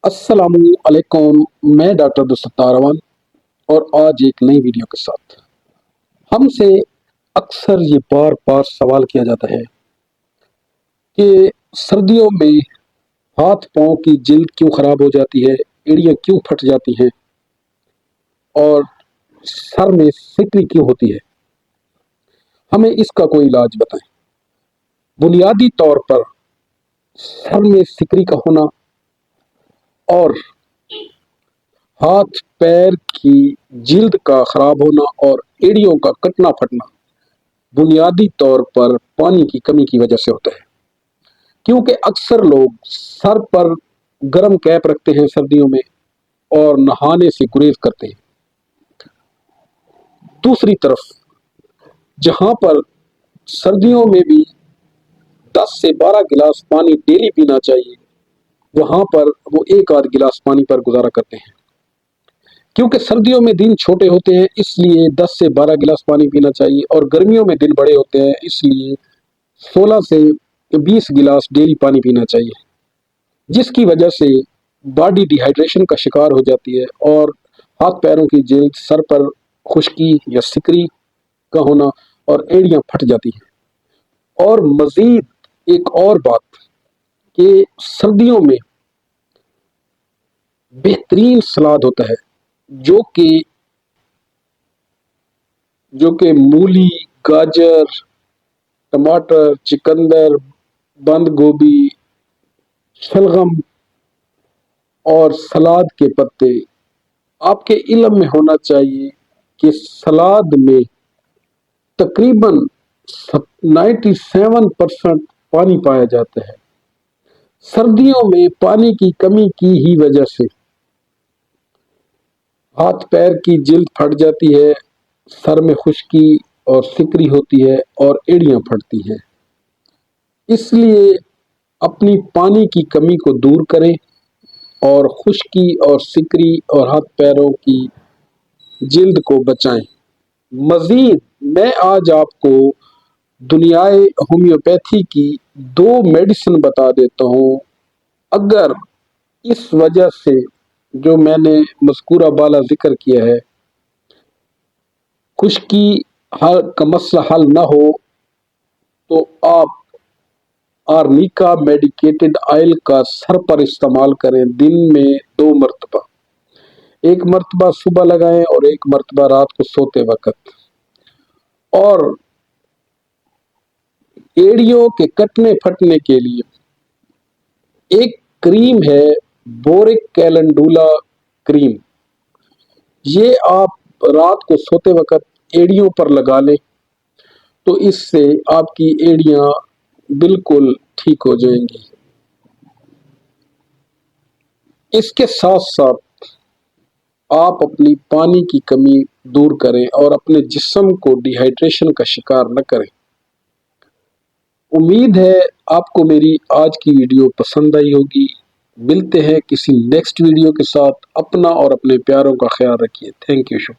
السلام علیکم، میں ڈاکٹر عبدالستار امان اور آج ایک نئی ویڈیو کے ساتھ ہم سے اکثر یہ بار بار سوال کیا جاتا ہے کہ سردیوں میں ہاتھ پاؤں کی جلد کیوں خراب ہو جاتی ہے، ایڑیاں کیوں پھٹ جاتی ہیں اور سر میں سکری کیوں ہوتی ہے، ہمیں اس کا کوئی علاج بتائیں۔ بنیادی طور پر سر میں سکری کا ہونا اور ہاتھ پیر کی جلد کا خراب ہونا اور ایڑیوں کا کٹنا پھٹنا بنیادی طور پر پانی کی کمی کی وجہ سے ہوتا ہے، کیونکہ اکثر لوگ سر پر گرم کیپ رکھتے ہیں سردیوں میں اور نہانے سے گریز کرتے ہیں۔ دوسری طرف جہاں پر سردیوں میں بھی 10 سے 12 گلاس پانی ڈیلی پینا چاہیے، وہاں پر وہ ایک آدھ گلاس پانی پر گزارا کرتے ہیں، کیونکہ سردیوں میں دن چھوٹے ہوتے ہیں اس لیے 10 سے 12 گلاس پانی پینا چاہیے، اور گرمیوں میں دن بڑے ہوتے ہیں اس لیے 16 سے 20 گلاس ڈیلی پانی پینا چاہیے، جس کی وجہ سے باڈی ڈی ہائیڈریشن کا شکار ہو جاتی ہے اور ہاتھ پیروں کی جلد، سر پر خشکی یا سکری کا ہونا اور ایڑیاں پھٹ جاتی ہیں۔ اور مزید ایک اور بات کہ سردیوں میں بہترین سلاد ہوتا ہے جو کہ مولی، گاجر، ٹماٹر، چکندر، بند گوبھی، شلغم اور سلاد کے پتے۔ آپ کے علم میں ہونا چاہیے کہ سلاد میں تقریباً 97% پانی پایا جاتا ہے۔ سردیوں میں پانی کی کمی کی ہی وجہ سے ہاتھ پیر کی جلد پھٹ جاتی ہے، سر میں خشکی اور سکری ہوتی ہے اور ایڑیاں پھٹتی ہیں۔ اس لیے اپنی پانی کی کمی کو دور کریں اور خشکی اور سکری اور ہاتھ پیروں کی جلد کو بچائیں۔ مزید میں آج آپ کو دنیائے ہومیوپیتھی کی 2 میڈیسن بتا دیتا ہوں۔ اگر اس وجہ سے جو میں نے مذکورہ بالا ذکر کیا ہے، خشکی کا مسئلہ حل نہ ہو تو آپ آرنیکا میڈیکیٹڈ آئل کا سر پر استعمال کریں، دن میں 2 مرتبہ، ایک مرتبہ صبح لگائیں اور ایک مرتبہ رات کو سوتے وقت۔ اور ایڑیوں کے کٹنے پھٹنے کے لیے ایک کریم ہے، بورک کیلنڈولا کریم، یہ آپ رات کو سوتے وقت ایڑیوں پر لگا لیں تو اس سے آپ کی ایڑیاں بالکل ٹھیک ہو جائیں گی۔ اس کے ساتھ ساتھ آپ اپنی پانی کی کمی دور کریں اور اپنے جسم کو ڈی ہائیڈریشن کا شکار نہ کریں۔ امید ہے آپ کو میری آج کی ویڈیو پسند آئی ہوگی۔ ملتے ہیں کسی نیکسٹ ویڈیو کے ساتھ۔ اپنا اور اپنے پیاروں کا خیال رکھیے۔ Thank you.